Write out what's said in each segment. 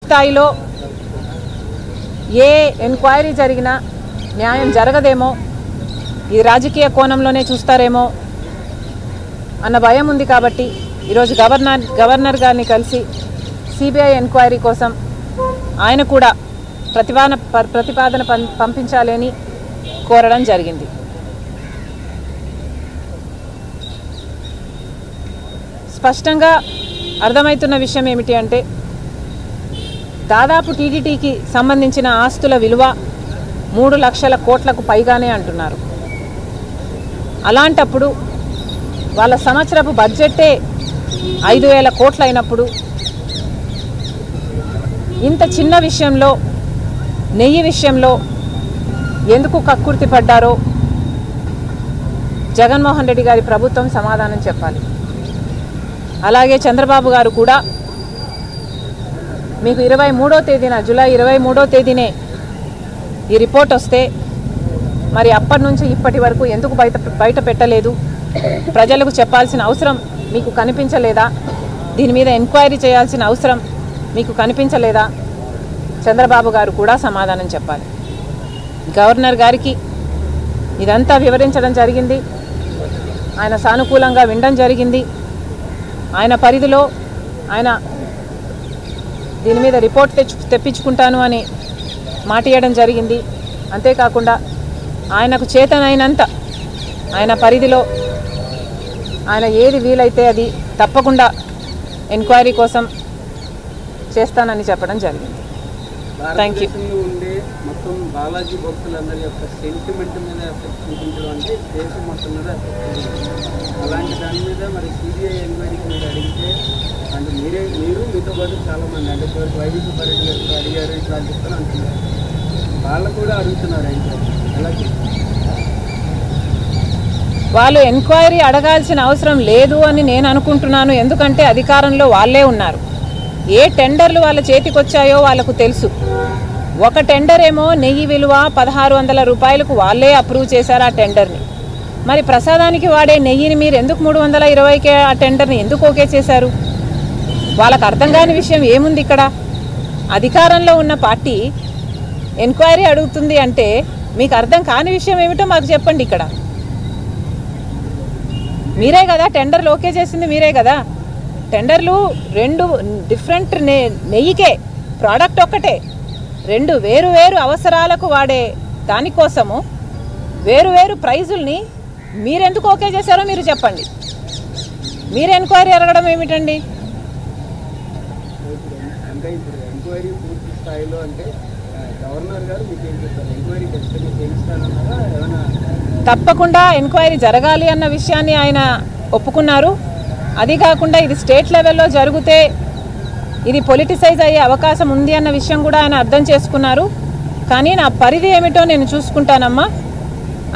స్థాయిలో ఏ ఎంక్వైరీ జరిగినా న్యాయం జరగదేమో, ఈ రాజకీయ కోణంలోనే చూస్తారేమో అన్న భయం ఉంది. కాబట్టి ఈరోజు గవర్నర్ గారిని కలిసి సిబిఐ ఎంక్వైరీ కోసం ఆయన కూడా ప్రతిపాదన పంపించాలని కోరడం జరిగింది. స్పష్టంగా అర్థమవుతున్న విషయం ఏమిటి అంటే, దాదాపు టీటీడీకి సంబంధించిన ఆస్తుల విలువ 3 లక్షల కోట్లకు పైగానే అంటున్నారు. అలాంటప్పుడు వాళ్ళ సంవత్సరపు బడ్జెట్టే 5,000 కోట్లు అయినప్పుడు ఇంత చిన్న విషయంలో, నెయ్యి విషయంలో ఎందుకు కక్కుర్తి పడ్డారో జగన్మోహన్ రెడ్డి గారి ప్రభుత్వం సమాధానం చెప్పాలి. అలాగే చంద్రబాబు గారు కూడా మీకు 23వ తేదీన, జూలై 23వ తేదీనే ఈ రిపోర్ట్ వస్తే మరి అప్పటి నుంచి ఇప్పటి వరకు ఎందుకు బయట పెట్టలేదు? ప్రజలకు చెప్పాల్సిన అవసరం మీకు కనిపించలేదా? దీని మీద ఎంక్వైరీ చేయాల్సిన అవసరం మీకు కనిపించలేదా? చంద్రబాబు గారు కూడా సమాధానం చెప్పాలి. గవర్నర్ గారికి ఇదంతా వివరించడం జరిగింది. ఆయన సానుకూలంగా వినడం జరిగింది. ఆయన పరిధిలో ఆయన దీని మీద రిపోర్ట్ తెప్పించుకుంటాను అని మాట ఇవ్వడం జరిగింది. అంతేకాకుండా ఆయనకు చేతనైనంత ఆయన పరిధిలో ఆయన ఏది వీలైతే అది తప్పకుండా ఎంక్వైరీ కోసం చేస్తానని చెప్పడం జరిగింది. Thank you. మొత్తం బాలాజీ భక్తులందరి యొక్క సెంటిమెంట్ మీద ఎఫెక్ట్ చూపించడం అంటే దేశం మొత్తం మీద అలాంటి దాని మీద మరి సిబిఐ ఎంక్వైరీకి మీరు అడిగితే అంటే మీరు మీతో పాటు చాలామంది అంటే వైద్య పర్యటన గారు అడిగారు, ఇట్లా చెప్తాను అంటున్నారు. వాళ్ళు కూడా అడుగుతున్నారు ఎలా వాళ్ళు ఎంక్వైరీ అడగాల్సిన అవసరం లేదు అని నేను అనుకుంటున్నాను. ఎందుకంటే అధికారంలో వాళ్ళే ఉన్నారు. ఏ టెండర్లు వాళ్ళ చేతికి వచ్చాయో వాళ్ళకు తెలుసు. ఒక టెండర్ ఏమో నెయ్యి విలువ 1,600 రూపాయలకు వాళ్ళే అప్రూవ్ చేశారు ఆ టెండర్ని. మరి ప్రసాదానికి వాడే నెయ్యిని మీరు ఎందుకు 320కే ఆ టెండర్ని ఎందుకు ఓకే చేశారు? వాళ్ళకు అర్థం కాని విషయం ఏముంది ఇక్కడ? అధికారంలో ఉన్న పార్టీ ఎంక్వైరీ అడుగుతుంది అంటే మీకు అర్థం కాని విషయం ఏమిటో మాకు చెప్పండి. ఇక్కడ మీరే కదా టెండర్లు ఓకే చేసింది, మీరే కదా. టెండర్లు 2 డిఫరెంట్ నెయ్యికే, ప్రోడక్ట్ ఒక్కటే, 2 వేరు అవసరాలకు వాడే దానికోసము వేరు ప్రైజుల్ని మీరెందుకు ఓకే చేశారో మీరు చెప్పండి. మీరు ఎంక్వైరీ అడగడం ఏమిటండి? ఎంక్వైరీ పూర్తి స్థాయిలో అంటే గవర్నర్ గారు మీకు ఏం చెప్తారు? ఎంక్వైరీ ఖచ్చితంగా చేయిస్తానన్నారా? ఏమైనా తప్పకుండా ఎంక్వైరీ జరగాలి అన్న విషయాన్ని ఆయన ఒప్పుకున్నారు. అది కాకుండా ఇది స్టేట్ లెవెల్లో జరిగితే ఇది పొలిటిసైజ్ అయ్యే అవకాశం ఉంది అన్న విషయం కూడా ఆయన అర్థం చేసుకున్నారు. కానీ నా పరిధి ఏమిటో నేను చూసుకుంటానమ్మా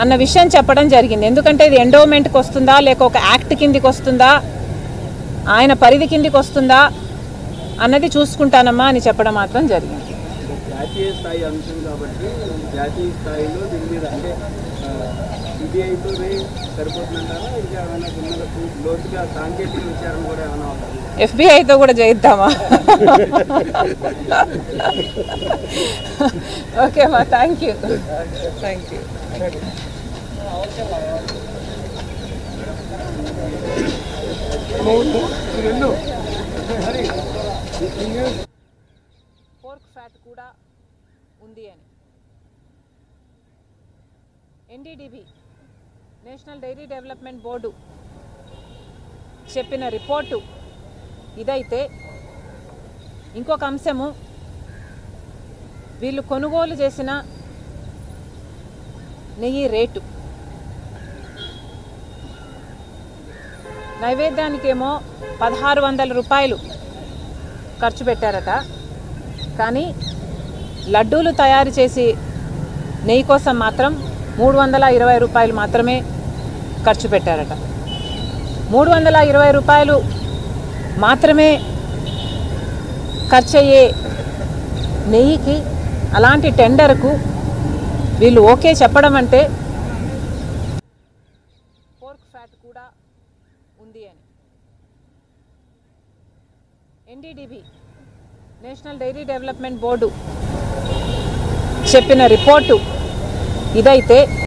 అన్న విషయం చెప్పడం జరిగింది. ఎందుకంటే ఇది ఎండోమెంట్కి వస్తుందా లేక ఒక యాక్ట్ కిందికి వస్తుందా, ఆయన పరిధి కిందికి వస్తుందా అన్నది చూసుకుంటానమ్మా అని చెప్పడం మాత్రం జరిగింది. జాతీయ స్థాయి అంశం కాబట్టి జాతీయ స్థాయిలో దీని మీద అంటే సిబిఐతో సరిపోతుందంటారా? ఇంకా ఏమైనా లోతుగా సాంకేతిక విచారణ కూడా ఏమైనా అవుతుంది? ఎఫ్బిఐతో కూడా చేయిద్దామా? ఓకే అమ్మా, థ్యాంక్ యూ. పోర్క్ ఫ్యాట్ కూడా ఉంది అని NDDB National Dairy Development Board చెప్పిన రిపోర్టు ఇదైతే, ఇంకొక అంశము వీళ్ళు కొనుగోలు చేసిన నెయ్యి రేటు. నైవేద్యానికేమో 1,600 రూపాయలు ఖర్చు పెట్టారట. కానీ లడ్డూలు తయారు చేసి నెయ్యి కోసం మాత్రం 320 రూపాయలు మాత్రమే ఖర్చు పెట్టారట. 320 రూపాయలు మాత్రమే ఖర్చు అయ్యే నెయ్యికి అలాంటి టెండర్కు వీళ్ళు ఓకే చెప్పడం అంటే పోర్క్ ఫ్యాట్ కూడా ఉంది అని NDDB National Dairy Development Board చెప్పిన రిపోర్టు ఇదైతే